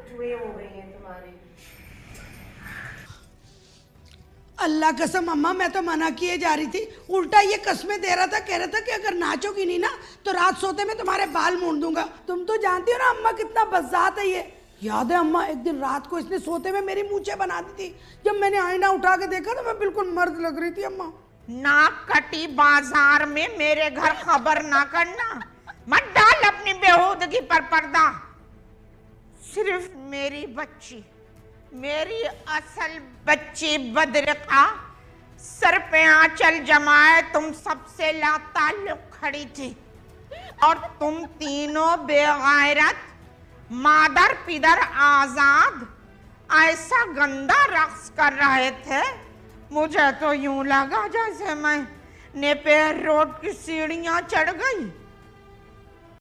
छुए हो गई हैं तुम्हारी। अल्लाह कसम अम्मा, मैं तो मना किए जा रही थी, उल्टा ये कस्में दे रहा था, कह रहा था कि अगर नाचोगी नहीं ना तो रात सोते में तुम्हारे बाल मूंड दूंगा। तुम तो जानती हो ना अम्मा कितना बज़ात है ये। याद है अम्मा, एक दिन रात को इसने सोते में मेरी मूंछें बना दी थी। जब मैंने आईना उठा के देखा तो मैं बिल्कुल मर्द लग रही थी अम्मा। नाक कटी बाजार में मेरे घर खबर ना करना, मत डाल अपनी बेहूदगी पर पर्दा। सिर्फ मेरी बच्ची, मेरी असल बच्ची बदरिका सर पे आंचल जमाए तुम सबसे लाताल्लुक खड़ी थी, और तुम तीनों बेगैरत मादर पिदर आजाद ऐसा गंदा रक्स कर रहे थे, मुझे तो यूं लगा जैसे मैं नेपियर रोड की सीढ़ियां चढ़ गई।